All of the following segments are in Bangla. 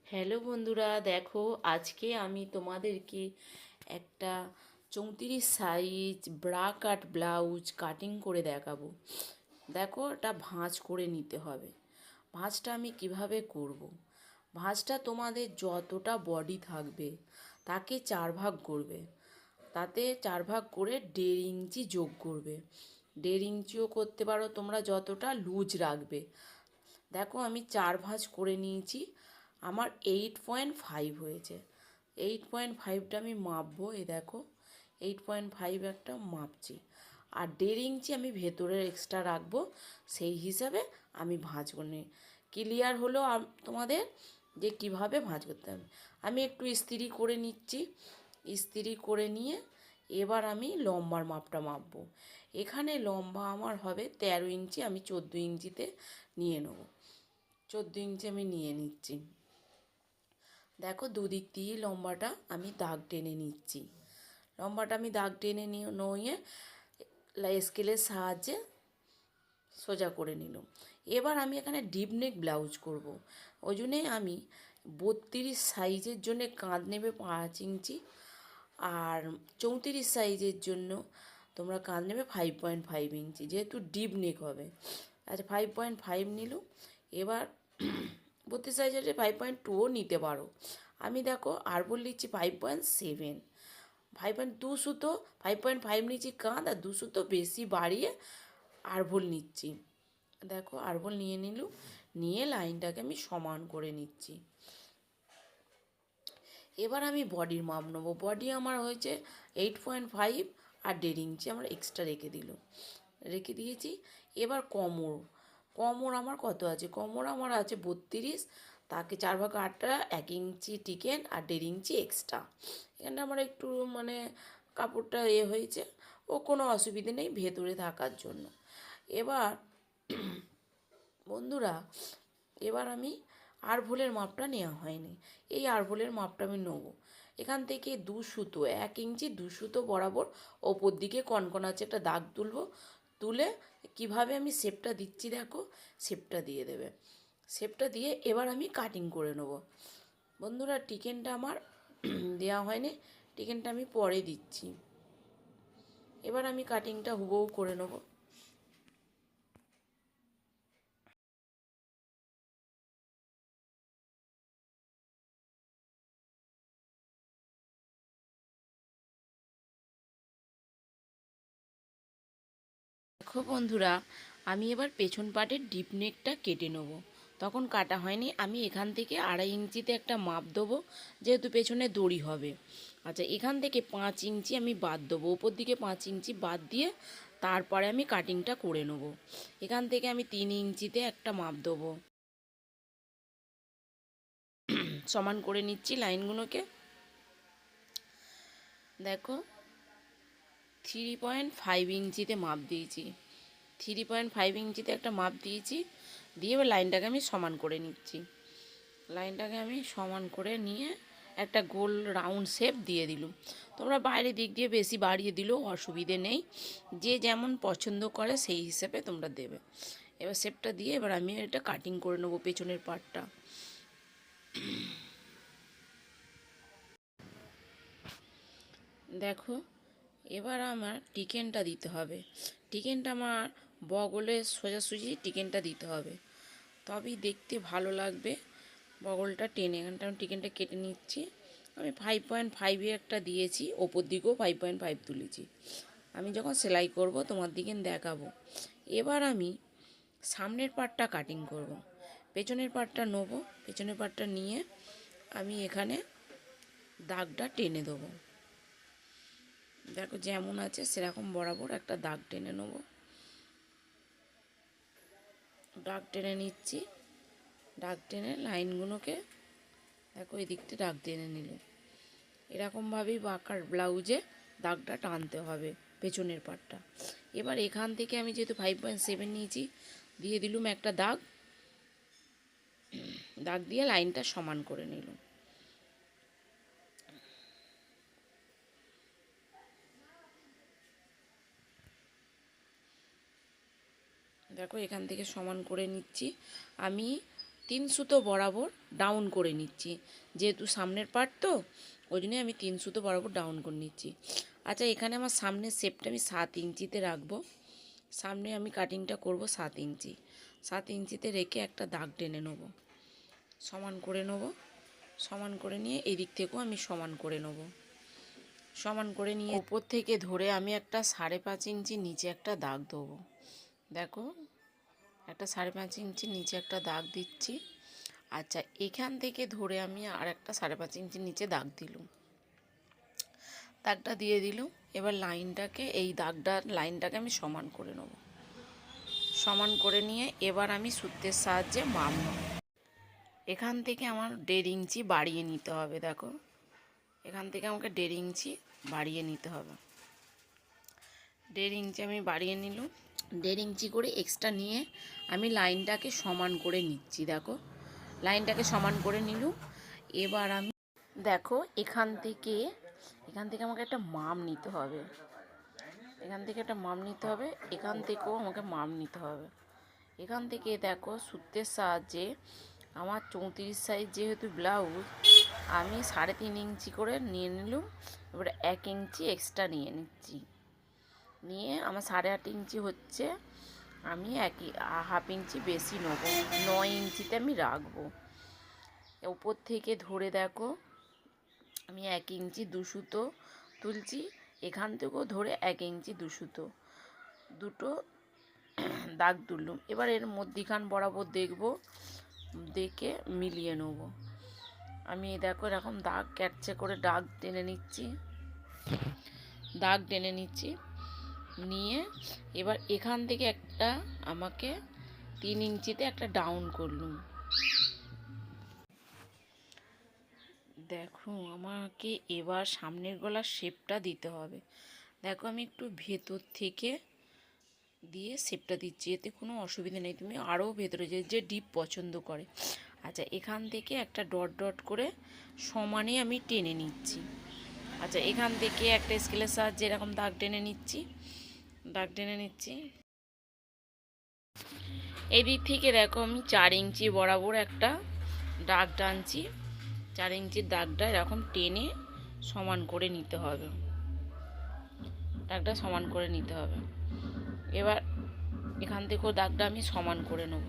হ্যালো বন্ধুরা, দেখো আজকে আমি তোমাদেরকে একটা 34 সাইজ ব্রা কাট ব্লাউজ কাটিং করে দেখাবো। দেখো, এটা ভাঁজ করে নিতে হবে। ভাঁজটা আমি কিভাবে করব। ভাঁজটা তোমাদের যতটা বডি থাকবে তাকে 4 ভাগ করবে। তাতে 4 ভাগ করে 1.5 ইঞ্চি যোগ করবে। 1.5 ইঞ্চিও করতে পারো তোমরা, যতটা লুজ রাখবে। দেখো, আমি 4 ভাঁজ করে নিয়েছি। আমার 8.5 হয়েছে। 8.5টা আমি মাপবো। দেখো, 8.5 একটা মাপছি। আর 1.5 ইঞ্চি আমি ভেতরের এক্সট্রা রাখবো। সেই হিসাবে আমি ভাঁজ করে নিই। ক্লিয়ার হলো তোমাদের যে কিভাবে ভাঁজ করতে হবে। আমি একটু ইস্ত্রি করে নিচ্ছি। ইস্ত্রি করে নিয়ে এবার আমি লম্বার মাপটা মাপবো। এখানে লম্বা আমার হবে 13 ইঞ্চি, আমি 14 ইঞ্চিতে নিয়ে নেব। 14 ইঞ্চি আমি নিয়ে নিচ্ছি। দেখো, দুদিক দিয়ে লম্বাটা আমি দাগ টেনে নিচ্ছি। লম্বাটা আমি দাগ টেনে নিয়ে স্কেলের সাহায্যে সোজা করে নিলাম। এবার আমি এখানে ডিপ নেক ব্লাউজ করব। ওই জন্যে আমি 32 সাইজের জন্য কাঁধ নেবে 5 ইঞ্চি। আর 34 সাইজের জন্য তোমরা কাঁধ নেবে 5.5 ইঞ্চি, যেহেতু ডিপ নেক হবে। আচ্ছা, 5.5 নিল। এবার 32 সাইজের 5.2ও নিতে পারো। আমি দেখো আরবল নিচ্ছি 5.7। 5.2 সুতো, 5.5 নিচ্ছি কাঁধ, আর 2 সুতো বেশি বাড়িয়ে আরবল নিচ্ছি। দেখো, আরবল নিয়ে নিলুম। নিয়ে লাইনটাকে আমি সমান করে নিচ্ছি। এবার আমি বডির মাপ নেবো। বডি আমার হয়েছে 8.5, আর 1.5 ইঞ্চি আমার এক্সট্রা রেখে দিয়েছি। এবার কোমর, কোমর আমার কত আছে? কোমর আমার আছে 32। তাকে 4/8টা 1 ইঞ্চি টিকেন আর 1.5 ইঞ্চি এক্সট্রা। এখানটা আমার একটু কাপড়টা হয়েছে। ও কোনো অসুবিধে নেই ভেতরে থাকার জন্য। এবার বন্ধুরা, এবার আমি আরভোলের মাপটা নেওয়া হয়নি। এই আরভোলের মাপটা আমি নেবো। এখান থেকে 2 সুতো, 1 ইঞ্চি 2 সুতো বরাবর ওপর দিকে কনকন আছে একটা দাগ তুলবো। তুলে কিভাবে আমি শেপটা দিচ্ছি দেখো, শেপটা দিয়ে দেবে। শেপটা দিয়ে এবার আমি কাটিং করে নেব। বন্ধুরা, টিকেনটা আমার দেওয়া হয়নি। টিকেনটা আমি পরে দিচ্ছি। এবার আমি কাটিংটা হুবহু করে নেব। দেখো বন্ধুরা, আমি এবার পেছন পাটের ডিপ নেকটা কেটে নেব। তখন কাটা হয়নি। আমি এখান থেকে 2.5 ইঞ্চিতে একটা মাপ দেবো, যেহেতু পেছনে দড়ি হবে। আচ্ছা, এখান থেকে 5 ইঞ্চি আমি বাদ দেবো। ওপর দিকে 5 ইঞ্চি বাদ দিয়ে তারপরে আমি কাটিংটা করে নেব। এখান থেকে আমি 3 ইঞ্চিতে একটা মাপ দেবো। সমান করে নিচ্ছি লাইনগুলোকে। দেখো, 3.5 ইঞ্চিতে মাপ দিয়েছি। 3.5 ইঞ্চিতে একটা মাপ দিয়েছি। দিয়ে এবার লাইনটাকে আমি সমান করে নিচ্ছি। লাইনটাকে আমি সমান করে নিয়ে একটা গোল রাউন্ড শেপ দিয়ে দিলুম। তোমরা বাইরের দিক দিয়ে বেশি বাড়িয়ে দিলেও অসুবিধে নেই। যে যেমন পছন্দ করে সেই হিসেবে তোমরা দেবে। এবার শেপটা দিয়ে এবার আমি এটা কাটিং করে নেবো পেছনের পার্টটা। দেখো, এবার আমার টিকেনটা দিতে হবে। টিকেনটা আমার বগলের সোজাসুজি টিকেনটা দিতে হবে, তবেই দেখতে ভালো লাগবে। বগলটা টেনে এখানটা আমি টিকেনটা কেটে নিচ্ছি। আমি 5.5 একটা দিয়েছি, ওপর দিকেও 5.5 তুলেছি। আমি যখন সেলাই করব তোমার দিকে দেখাবো। এবার আমি সামনের পার্টটা কাটিং করব। পেছনের পার্টটা নেবো। পেছনের পার্টটা নিয়ে আমি এখানে দাগটা টেনে দেবো। দেখো, যেমন আছে সেরকম বরাবর একটা দাগ টেনে নেব। দাগ টেনে নিচ্ছি। দাগ টেনে লাইনগুলোকে দেখো এই দিকটা দাগ টেনে নিল। এরকমভাবেই বাঁকার ব্লাউজে দাগটা টানতে হবে পেছনের পাটটা। এবার এখান থেকে আমি যেহেতু 5.7 নিয়েছি, দিয়ে দিলুম একটা দাগ। দাগ দিয়ে লাইনটা সমান করে নিলাম। দেখো, এখান থেকে সমান করে নিচ্ছি। আমি 3 সুতো বরাবর ডাউন করে নিচ্ছি, যেহেতু সামনের পার্ট তো ওই জন্যই আমি 3 সুতো বরাবর ডাউন করে নিচ্ছি। আচ্ছা, এখানে আমার সামনের শেপটা আমি 7 ইঞ্চিতে রাখবো। সামনে আমি কাটিংটা করব 7 ইঞ্চি। 7 ইঞ্চিতে রেখে একটা দাগ টেনে নেব, সমান করে নেব। সমান করে নিয়ে এই দিক থেকেও আমি সমান করে নেব। সমান করে নিয়ে ওপর থেকে ধরে আমি একটা 5.5 ইঞ্চি নিচে একটা দাগ দেবো। দেখো, একটা 5.5 ইঞ্চি নিচে একটা দাগ দিচ্ছি। আচ্ছা, এখান থেকে ধরে আমি আর একটা 5.5 ইঞ্চি নিচে দাগ দিলাম। দাগটা দিয়ে দিলাম। এবার লাইনটাকে, এই লাইনটাকে আমি সমান করে নেব। সমান করে নিয়ে এবার আমি সূত্রের সাহায্যে মাপ নেব। এখান থেকে আমার 1.5 ইঞ্চি বাড়িয়ে নিতে হবে। দেখো, এখান থেকে আমাকে 1.5 ইঞ্চি বাড়িয়ে নিতে হবে। 1.5 ইঞ্চি আমি বাড়িয়ে নিলাম। 1.5 ইঞ্চি করে এক্সট্রা নিয়ে আমি লাইনটাকে সমান করে নিচ্ছি। দেখো, লাইনটাকে সমান করে নিলাম। এবার আমি দেখো, এখান থেকে আমাকে একটা মাপ নিতে হবে। এখান থেকে একটা মাপ নিতে হবে, এখান থেকেও আমাকে মাপ নিতে হবে। এখান থেকে দেখো, সূত্রের সাহায্যে আমার 34 সাইজ যেহেতু ব্লাউজ, আমি 3.5 ইঞ্চি করে নিয়ে নিলাম। এবার 1 ইঞ্চি এক্সট্রা নিয়ে নিচ্ছি। নিয়ে আমার 8.5 ইঞ্চি হচ্ছে, আমি 1.5 ইঞ্চি বেশি নেব, 9 ইঞ্চিতে আমি রাখবো। উপর থেকে ধরে দেখো, আমি 1 ইঞ্চি 2 সুতো তুলছি। এখান থেকেও ধরে 1 ইঞ্চি 2 সুতো, দুটো দাগ তুললাম। এবার এর মধ্যিখান বরাবর দেখে মিলিয়ে নেব। আমি দেখো এরকম দাগ ক্যাটচে করে দাগ টেনে নিচ্ছি। নিয়ে এবার এখান থেকে একটা আমাকে 3 ইঞ্চিতে একটা ডাউন করলাম। দেখো, আমাকে এবার সামনের গলার শেপটা দিতে হবে। দেখো, আমি একটু ভেতর থেকে দিয়ে শেপটা দিচ্ছি, এতে কোনো অসুবিধা নেই। তুমি আরও ভেতরে যে ডিপ পছন্দ করে। আচ্ছা, এখান থেকে একটা ডট ডট করে সমানে আমি টেনে নিচ্ছি। আচ্ছা, এখান থেকে একটা স্কেলের সাহায্যে এরকম দাগ টেনে নিচ্ছি। এদিক থেকে দেখো, আমি 4 ইঞ্চি বরাবর একটা দাগ টানছি। 4 ইঞ্চির দাগটা এরকম টেনে সমান করে নিতে হবে। দাগটা সমান করে নিতে হবে। এবার এখান থেকেও দাগটা আমি সমান করে নেব।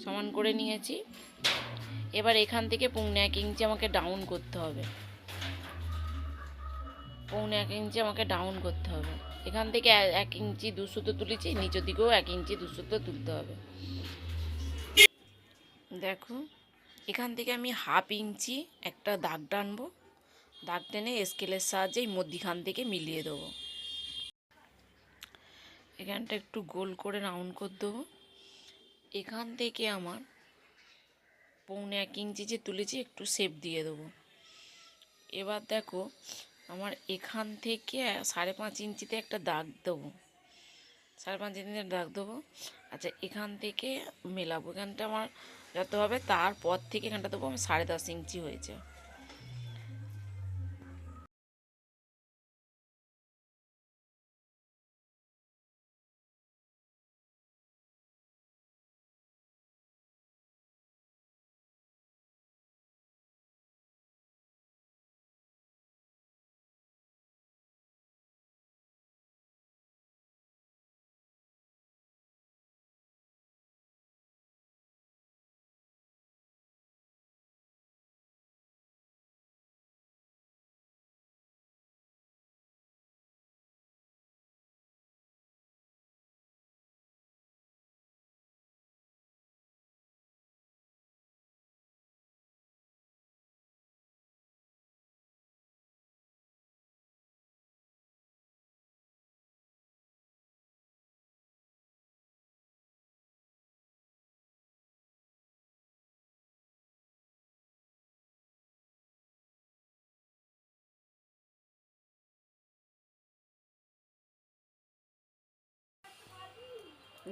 সমান করে নিয়েছি। এবার এখান থেকে 1.5 ইঞ্চি আমাকে ডাউন করতে হবে। 1.5 ইঞ্চি আমাকে ডাউন করতে হবে। এখান থেকে 1 ইঞ্চি 2 সুতো তুলেছি, নিচের দিকেও 1 ইঞ্চি 2 সুতো তুলতে হবে। দেখো, এখান থেকে আমি 1/2 ইঞ্চি একটা দাগ টানবো। দাগ টেনে স্কেলের সাহায্যে মধ্যিখান থেকে মিলিয়ে দেবো। এখানটা একটু গোল করে রাউন্ড করে দেবো। এখান থেকে আমার 1.5 ইঞ্চি যে তুলেছি একটু শেপ দিয়ে দেবো। এবার দেখো, আমার এখান থেকে 5.5 ইঞ্চিতে একটা দাগ দেবো। 5.5 ইঞ্চিতে দাগ দেবো। আচ্ছা, এখান থেকে মেলাবো। এখানটা আমার যত হবে তারপর থেকে এখানটা দেবো আমার 10.5 ইঞ্চি হয়েছে।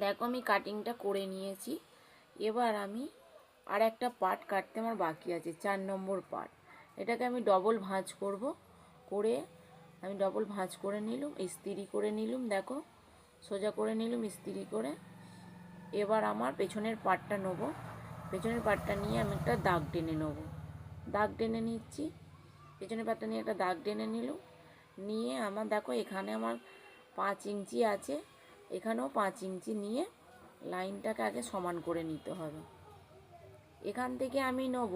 দেখো, আমি কাটিংটা করে নিয়েছি। এবার আমি আর একটা পার্ট কাটতে আমার বাকি আছে, 4 নম্বর পার্ট। এটাকে আমি ডবল ভাঁজ করব। করে আমি ডবল ভাঁজ করে নিলাম, ইস্ত্রি করে নিলাম। দেখো, সোজা করে নিলাম ইস্ত্রি করে। এবার আমার পেছনের পার্টটা নেব। পেছনের পাটটা নিয়ে আমি একটা দাগ টেনে নেবো, দাগ টেনে নিচ্ছি। পেছনের পাটটা নিয়ে একটা দাগ টেনে নিলাম, নিয়ে আমার দেখো এখানে আমার 5 ইঞ্চি আছে, এখানেও 5 ইঞ্চি নিয়ে লাইনটাকে আগে সমান করে নিতে হবে। এখান থেকে আমি নেব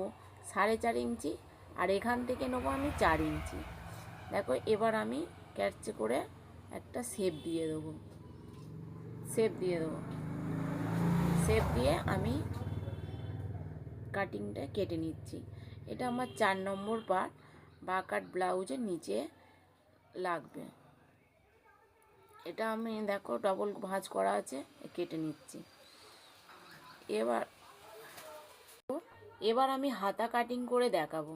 4.5 ইঞ্চি, আর এখান থেকে নেবো আমি 4 ইঞ্চি। দেখো এবার আমি ক্যাচে করে একটা শেপ দিয়ে দেবো, শেপ দিয়ে দেবো, শেপ দিয়ে আমি কাটিংটা কেটে নিচ্ছি। এটা আমার 4 নম্বর পার্ট বা কাট ব্লাউজের নিচে লাগবে। এটা আমি দেখো ডবল ভাঁজ করা আছে, কেটে নিচ্ছি। এবার এবার আমি হাতা কাটিং করে দেখাবো।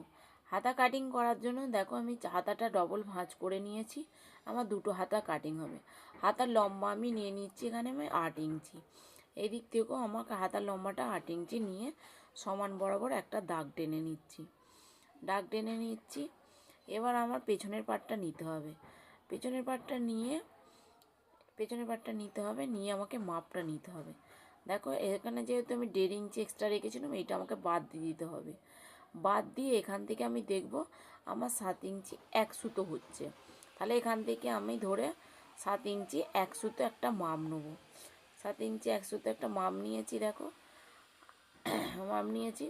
হাতা কাটিং করার জন্য দেখো আমি হাতাটা ডবল ভাঁজ করে নিয়েছি, আমার 2টো হাতা কাটিং হবে। হাতার লম্বা আমি নিয়ে নিচ্ছি এখানে আমি 8 ইঞ্চি। এই দিক থেকেও আমাকে হাতার লম্বাটা 8 ইঞ্চি নিয়ে সমান বরাবর একটা দাগ টেনে নিচ্ছি, দাগ টেনে নিচ্ছি। এবার আমার পেছনের পাটটা নিতে হবে, পেছনের পাটটা নিতে হবে, নিয়ে আমাকে মাপটা নিতে হবে। দেখো এখানে যেহেতু আমি 1.5 ইঞ্চি এক্সট্রা রেখেছিলাম, এইটা আমাকে বাদ দিয়ে দিতে হবে। বাদ দিয়ে এখান থেকে আমি দেখব আমার 7 ইঞ্চি 1 সুতো হচ্ছে, তাহলে এখান থেকে আমি ধরে 7 ইঞ্চি 1 সুতো একটা মাপ নেবো। 7 ইঞ্চি 1 সুতো একটা মাপ নিয়েছি, দেখো মাপ নিয়েছি।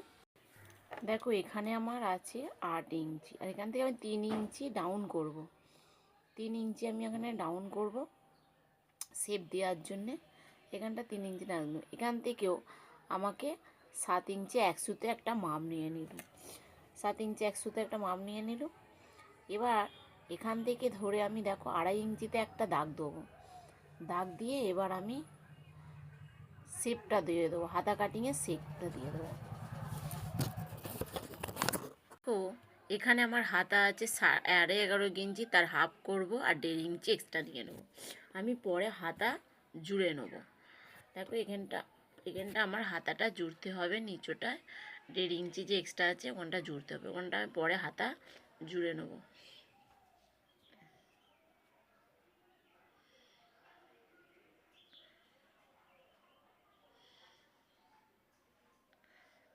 দেখো এখানে আমার আছে 8 ইঞ্চি, আর এখান থেকে আমি 3 ইঞ্চি ডাউন করব, 3 ইঞ্চি আমি এখানে ডাউন করব শেপ দেওয়ার জন্যে। এখানটা 3 ইঞ্চি ডাউন, এখান থেকেও আমাকে 7 ইঞ্চি 1 সুতো একটা মাপ নিয়ে নিল, 7 ইঞ্চি 1 সুতো একটা মাপ নিয়ে নিল। এবার এখান থেকে ধরে আমি দেখো 2.5 ইঞ্চিতে একটা দাগ দেবো, দাগ দিয়ে এবার আমি শেপটা দিয়ে দেবো, হাতা কাটিংয়ের শেপটা দিয়ে দেবো। তো এখানে আমার হাতা আছে 11.5 ইঞ্চি, তার হাফ করব আর 1.5 ইঞ্চি এক্সট্রা নিয়ে নেবো। আমি পরে হাতা জুড়ে নেব। দেখো এখানটা আমার হাতাটা জুড়তে হবে, নিচটায় 1.5 ইঞ্চি যে এক্সট্রা আছে ওখানটা জুড়তে হবে, ওখানটা আমি পরে হাতা জুড়ে নেব।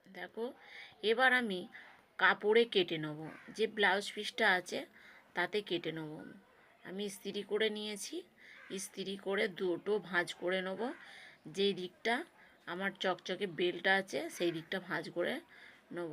দেখো এবার আমি কাপড়ে কেটে নেব, যে ব্লাউজ পিসটা আছে তাতে কেটে নেব। আমি ইস্ত্রি করে নিয়েছি, ইস্ত্রি করে 2টো ভাঁজ করে নেব। যেই দিকটা আমার চকচকে বেলটা আছে সেই দিকটা ভাঁজ করে নেব।